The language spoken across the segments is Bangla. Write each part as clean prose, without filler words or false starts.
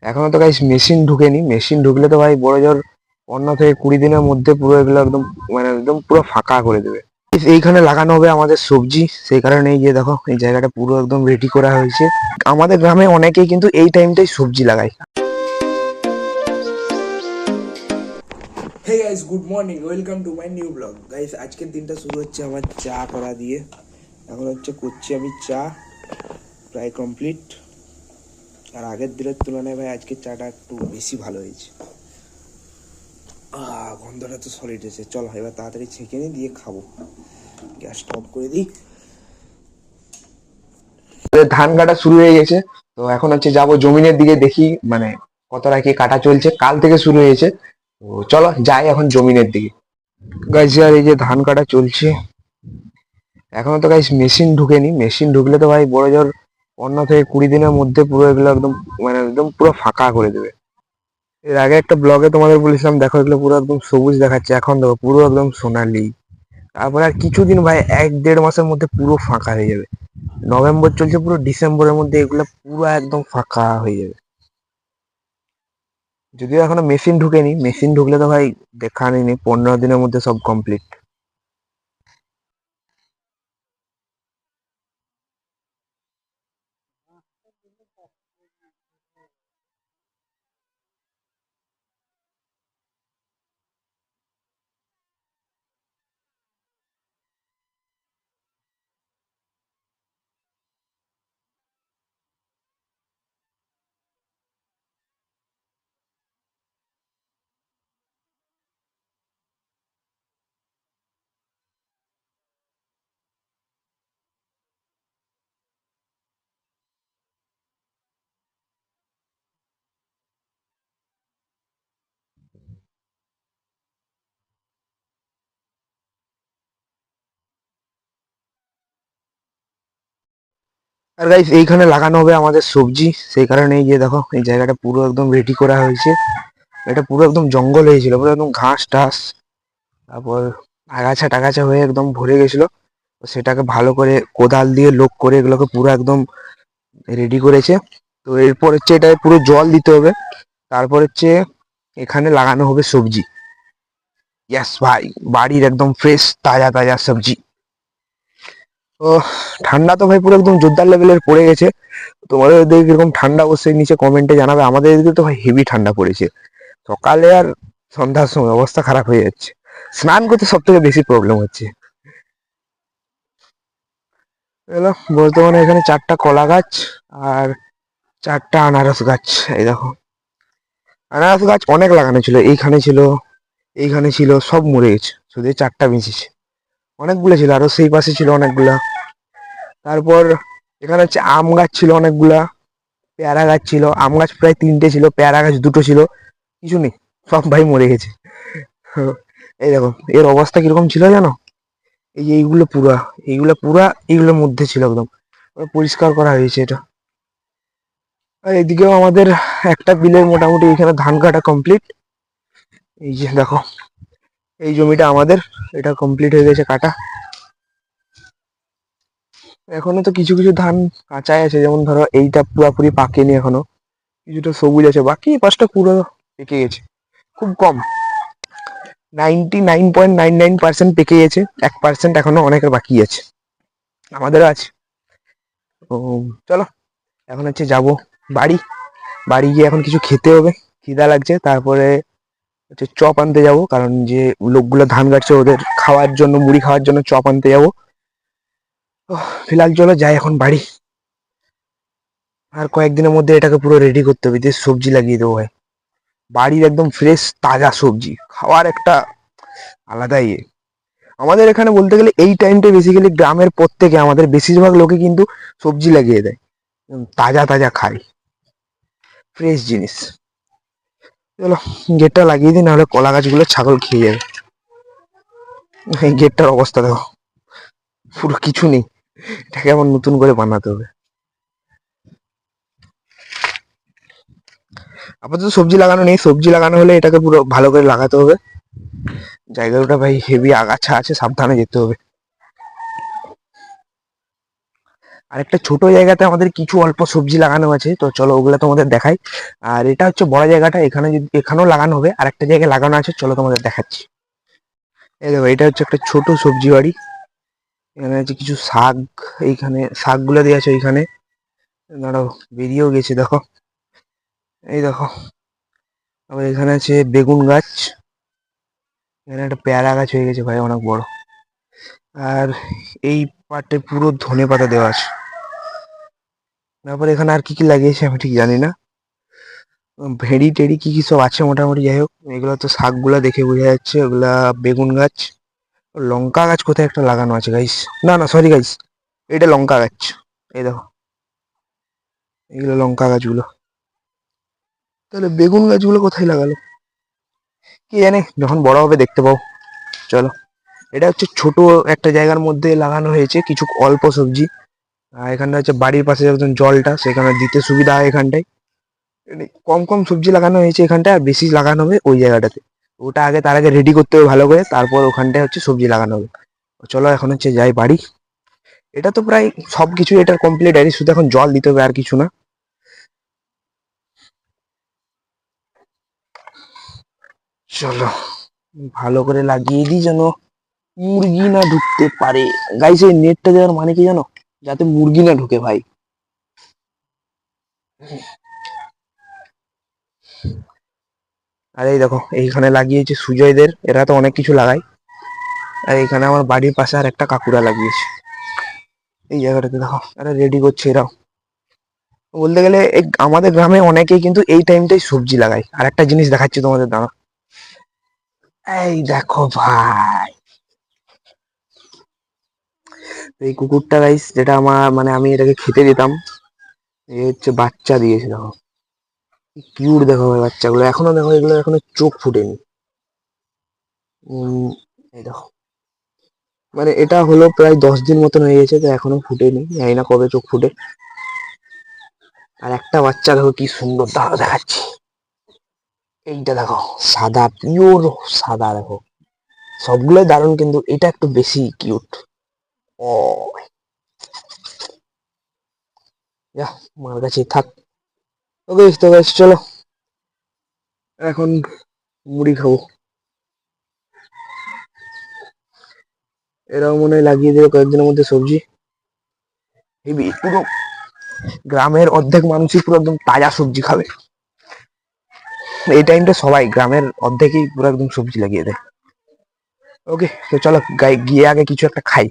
এখনো তো গাইস মেশিন ঢুকেনি। মেশিন ঢুকলে তো ভাই বড় জোর 15 থেকে 20 দিনের মধ্যে পুরো এগুলো একদম মানে একদম পুরো ফাঁকা করে দেবে। এইখানে লাগানো হবে আমাদের সবজি, সেই কারণে এই যে দেখো এই জায়গাটা পুরো একদম রেডি করা হয়েছে। আমাদের গ্রামে অনেকেই কিন্তু এই টাইমটাই সবজি লাগায়। Hey guys, good morning, welcome to my new blog. Guys আজকের দিনটা শুরু হচ্ছে আমার চা করা দিয়ে। এখন করছি আমি চা, প্রায় কমপ্লিট। আর আগের দিনের তুলনায় ভাই আজকের চাটা একটু বেশি ভালো হয়েছে। গন্ধটা তো সলিড এসে, চল এবার তাড়াতাড়ি ছেঁকে নিই, দিয়ে খাবো। গ্যাসটা অফ করে দিই। ধান কাটা শুরু হয়ে গেছে, তো এখন যাবো জমিনের দিকে, দেখি মানে কতটা কি কাটা চলছে। কাল থেকে শুরু হয়েছে, তো চলো যাই এখন জমিনের দিকে। গাইস আর এই যে ধান কাটা চলছে, এখনো তো গাইস মেশিন ঢুকেনি। মেশিন ঢুকলে তো ভাই বড় জোর 15 থেকে 20 দিনের মধ্যে পুরো এগুলো একদম মানে একদম পুরো ফাঁকা করে দেবে। এর আগে একটা ব্লগে তোমাদের বলেছিলাম, দেখো এগুলো পুরো একদম সবুজ দেখাচ্ছে, এখন দেখো পুরো একদম সোনালি। তারপরে আর কিছুদিন ভাই 1-1.5 মাসের মধ্যে পুরো ফাঁকা হয়ে যাবে। নভেম্বর চলছে, পুরো ডিসেম্বরের মধ্যে এগুলো পুরো একদম ফাঁকা হয়ে যাবে। যদিও এখনো মেশিন ঢুকেনি, মেশিন ঢুকলে তো ভাই দেখা নেই, 15 দিনের মধ্যে সব কমপ্লিট। আর গাইস এইখানে লাগানো হবে আমাদের সবজি, সেই কারণে এই যে দেখো এই জায়গাটা পুরো একদম রেডি করা হয়েছে। এটা পুরো একদম জঙ্গল হয়েছিল, পুরো একদম ঘাস টাস, তারপর আগাছা টাগাছা হয়ে একদম ভরে গেছিল। তো সেটাকে ভালো করে কোদাল দিয়ে লোক করে এগুলোকে পুরো একদম রেডি করেছে। তো এরপর এটা পুরো জল দিতে হবে, তারপর এখানে লাগানো হবে সবজি। ইয়াস ভাই, বাড়ির একদম ফ্রেশ তাজা তাজা সবজি। ও, ঠান্ডা তো ভাই পুরো একদম জোরদার লেভেলের পড়ে গেছে। তোমাদের ওদিকে কিরকম ঠান্ডা অবশ্যই নিচে কমেন্টে জানাবে। আমাদের এদিকে তো ভাই হেভি ঠান্ডা পড়েছে। সকালে আর সন্ধ্যার সময় অবস্থা খারাপ হয়ে যাচ্ছে। স্নান করতে সব থেকে বেশি প্রবলেম হচ্ছে। এলো বর্তমানে এখানে 4টা কলা গাছ আর 4টা আনারস গাছ। এই দেখো, আনারস গাছ অনেক লাগানো ছিল, এইখানে ছিল, এইখানে ছিল, সব মরে গেছে, শুধু এই 4টা বেঁচেছে। অনেকগুলো ছিল, আরো সেই পাশে ছিল অনেকগুলা। তারপর এখানে আম গাছ ছিল অনেকগুলা, পেয়ারা গাছ ছিল, আম গাছ প্রায় 3টে ছিল, পেয়ারা গাছ 2টো ছিল, কিছু নেই, সব ভাই মরে গেছে। এই দেখো এর অবস্থা কিরকম ছিল জানো, এই যে এইগুলোর মধ্যে ছিল একদম। পরিষ্কার করা হয়েছে এটা। আর এদিকেও আমাদের একটা বিলের মোটামুটি এখানে ধান কাটা কমপ্লিট। এই যে দেখো এই জমিটা আমাদের, এটা কমপ্লিট হয়ে গেছে কাটা। এখনো তো কিছু কিছু ধান কাঁচাই আছে, যেমন ধরো এইটা পুরাপুরি পাকেনি এখনো, কিছুটা সবুজ আছে, বাকি 5টা পুরো পেকে গেছে। খুব কম, 99.99% পেকে গেছে, 1% এখনো অনেকের বাকি আছে, আমাদেরও আছে। তো চলো এখন যাবো বাড়ি। বাড়ি গিয়ে এখন কিছু খেতে হবে, খিদা লাগছে। তারপরে চপ আনতে যাব, কারণ যে লোকগুলো ধান কাটছে ওদের খাওয়ার জন্য, মুড়ি খাওয়ার জন্য চপ আনতে যাবো। ফিলহাল চলো যাই এখন বাড়ি। আর কয়েকদিনের মধ্যে এটাকে পুরো রেডি করতে হবে, দিয়ে সবজি লাগিয়ে দেবো ভাই। বাড়ির একদম ফ্রেশ তাজা সবজি খাওয়ার একটা আলাদা ইয়ে। আমাদের এখানে বলতে গেলে এই টাইমটা বেসিক্যালি গ্রামের প্রত্যেকে, আমাদের বেশিরভাগ লোকে কিন্তু সবজি লাগিয়ে দেয়, তাজা তাজা খায়, ফ্রেশ জিনিস। চলো গেটটা লাগিয়ে দিই, নাহলে কলা গাছগুলো ছাগল খেয়ে যাবে। এই গেটটার অবস্থা দেখো, পুরো কিছু নেই, এটাকে আবার নতুন করে বানাতে হবে। আপাতত সবজি লাগানো নেই, সবজি লাগানো হলে এটাকে পুরো ভালো করে লাগাতে হবে। জায়গাটা ভাই হেভি আগাছা আছে, সাবধানে যেতে হবে। আর একটা ছোট জায়গাতে আমাদের কিছু অল্প সবজি লাগানো আছে, তো চলো ওগুলো তোমাদের দেখাই। আর এটা হচ্ছে বড় জায়গাটা, এখানে যদি এখানেও লাগানো হবে, আর একটা জায়গায় লাগানো আছে, চলো তোমাদের দেখাচ্ছি। এই দেখো এটা হচ্ছে একটা ছোট সবজি বাড়ি। এখানে আছে কিছু শাক, এইখানে শাকগুলো দেওয়া আছে ওইখানে। দাঁড়াও, বেরিয়েও গেছে দেখো, এই দেখো। আবার এখানে আছে বেগুন গাছ, এখানে একটা পেয়ারা গাছ হয়ে গেছে ভাই, অনেক বড়। আর এই পাটে পুরো ধনে পাতা দেওয়া আছে। তারপর এখানে আর কি কি লাগিয়েছে আমি ঠিক জানি না, ভেড়ি টেড়ি কি কি সব আছে মোটামুটি। যাই হোক, এগুলো তো শাকগুলা দেখে বোঝা যাচ্ছে, ওগুলা বেগুন গাছ। লঙ্কা গাছ কোথায় একটা লাগানো আছে গাইস, না না সরি গাইস, এটা লঙ্কা গাছ। এই দেখো, এগুলো লঙ্কা গাছগুলো। তাহলে বেগুন গাছগুলো কোথায় লাগালো কি জানে, যখন বড় হবে দেখতে পাও। চলো, এটা হচ্ছে ছোট একটা জায়গার মধ্যে লাগানো হয়েছে কিছু অল্প সবজি। আর এখানটা হচ্ছে বাড়ির পাশে একদম জলটা, সেখানে দিতে সুবিধা হয় এখানটায়। মানে কম কম সবজি লাগানো হয়েছে এখানটায়, আর বেশি লাগানো হবে ওই জায়গাটাতে। ওটা আগে, তার আগে রেডি করতে হবে ভালো করে, তারপর ওখানটায় হচ্ছে সবজি লাগানো হবে। চলো এখন হচ্ছে যাই বাড়ি। এটা তো প্রায় সবকিছু এটার কমপ্লিট আছে, শুধু এখন জল দিতে হবে, আর কিছু না। চলো ভালো করে লাগিয়ে দিই যেন মুরগি না ঢুকতে পারে। গাইস এই নেটটা দেওয়ার মানে কি জানো, যাতে মুরগি না ঢুকে ভাই। আর এই দেখো এইখানে লাগিয়েছে সুজয়দের, এরা তো অনেক কিছু লাগায়। আর এইখানে আমার বাড়ির পাশে আর একটা কাকুরা লাগিয়েছে এই জায়গাটাতে, দেখো আরে রেডি করছে এরাও। বলতে গেলে আমাদের গ্রামে অনেকেই কিন্তু এই টাইমটাই সবজি লাগায়। আর একটা জিনিস দেখাচ্ছি তোমাদের, দাঁড়া। এই দেখো ভাই, এই কুকুরটা গাইস, যেটা আমার মানে আমি এটাকে খেতে দিতাম, এই হচ্ছে বাচ্চা দিয়েছে দেখো। কিউট দেখো ভাই বাচ্চাগুলো, এখনো দেখো, এগুলো এখনো চোখ ফুটেনি। উম, এই দেখো, মানে এটা হলো প্রায় 10 দিন মতন হয়ে গেছে, তো এখনো ফুটেনি, জানি না কবে চোখ ফুটে। আর একটা বাচ্চা দেখো কি সুন্দর, দাঁড়া দেখাচ্ছি। এইটা দেখো, সাদা পিওর সাদা দেখো। সবগুলোই দারুণ, কিন্তু এটা একটু বেশি কিউট। ও যা, মার কাছে থাক। ওকে তো গাইস, চলো এখন মুড়ি খাবো। এরাও মনে হয় লাগিয়ে দেবে কয়েকদিনের মধ্যে সবজি। হেবি পুরো গ্রামের অর্ধেক মানুষই পুরো একদম তাজা সবজি খাবে। এই টাইমটা সবাই গ্রামের অর্ধেকই পুরো একদম সবজি লাগিয়ে দেয়। ওকে তো চলো গিয়ে আগে কিছু একটা খাই।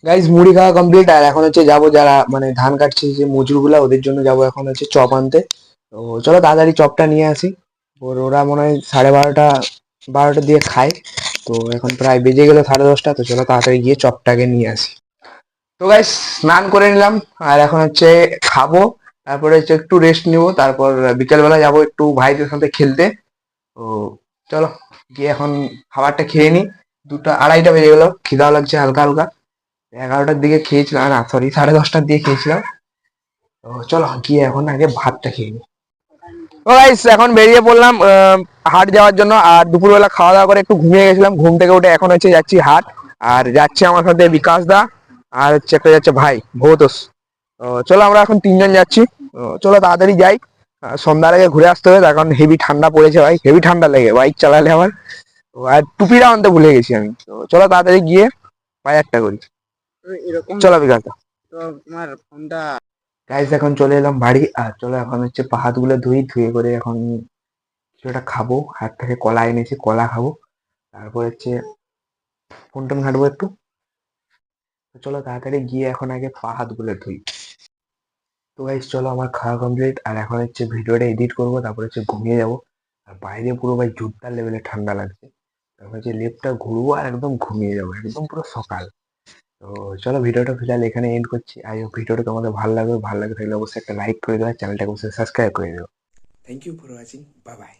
গাইস মুড়ি খাওয়া কমপ্লিট, আর এখন হচ্ছে যাবো, যারা মানে ধান কাটছে যে মজুরগুলা, ওদের জন্য যাবো এখন হচ্ছে চপ আনতে। তো চলো তাড়াতাড়ি চপটা নিয়ে আসি। ওরা মনে হয় 12:30, 12টা দিয়ে খায়। তো এখন প্রায় বেজে গেল 10:30, তো চলো তাড়াতাড়ি গিয়ে চপটাকে নিয়ে আসি। তো গাইস স্নান করে নিলাম, আর এখন হচ্ছে খাবো। তারপরে হচ্ছে একটু রেস্ট নিবো, তারপর বিকেলবেলা যাবো একটু ভাইদের সাথে খেলতে। তো চলো গিয়ে এখন খাবারটা খেয়ে নি। 2টা 2:30টা বেজে গেলো, খিদাও লাগছে হালকা হালকা। 11টার দিকে খেয়েছিলাম, না সরি 10:30টার দিকে খেয়েছিলাম। তো চলো গিয়ে এখন আগে ভাতটা খেয়ে নি। তো গাইস এখন বেরিয়ে পড়লাম হাট যাওয়ার জন্য। আর দুপুরবেলা খাওয়া দাওয়া করে একটু ঘুমিয়ে গেছিলাম, ঘুম থেকে উঠে এখন হচ্ছে যাচ্ছি হাট। আর যাচ্ছে আমার সাথে বিকাশ দা, আর হচ্ছে একটা যাচ্ছে ভাই ভৌতোষ। তো চলো আমরা এখন 3জন যাচ্ছি। তো চলো তাড়াতাড়ি যাই, সন্ধ্যার আগে ঘুরে আসতে হবে, তার কারণ হেভি ঠান্ডা পড়েছে ভাই, হেভি ঠান্ডা লেগে বাইক চালালে আমার। তো আর টুপিটা আনতে ভুলে গেছি আমি, তো চলো তাড়াতাড়ি গিয়ে বাজারটা করি। চলো বিকাশ দা। গাইস এখন চলে এলাম বাড়ি, আর চলো এখন হচ্ছে পা হাত গুলো ধুই, ধুয়ে করে এখন কিছু একটা খাবো। হাট থেকে কলা এনেছি, কলা খাবো। তারপর হচ্ছে ফোন টোন ঘাঁটবো একটু। তো চলো তাড়াতাড়ি গিয়ে এখন আগে পা হাত গুলো ধুই। তো গাইস চলো আমার খাওয়া কমপ্লিট, আর এখন হচ্ছে ভিডিওটা এডিট করবো, তারপর হচ্ছে ঘুমিয়ে যাবো। আর বাইরে পুরো ভাই জোরদার লেভেলে ঠান্ডা লাগছে। তারপর হচ্ছে লেপটা ঘুরবো আর একদম ঘুমিয়ে যাবো, একদম পুরো সকাল। তো চলো ভিডিওটা ফিলহাল এখানে এন্ড করছি। আই হোপ ভিডিওটা তোমাদের ভালো লাগবে, ভালো লাগে থাকলে অবশ্যই একটা লাইক করে দেবে, চ্যানেলটাকে অবশ্যই সাবস্ক্রাইব করে দেবে। Thank you for watching, bye by.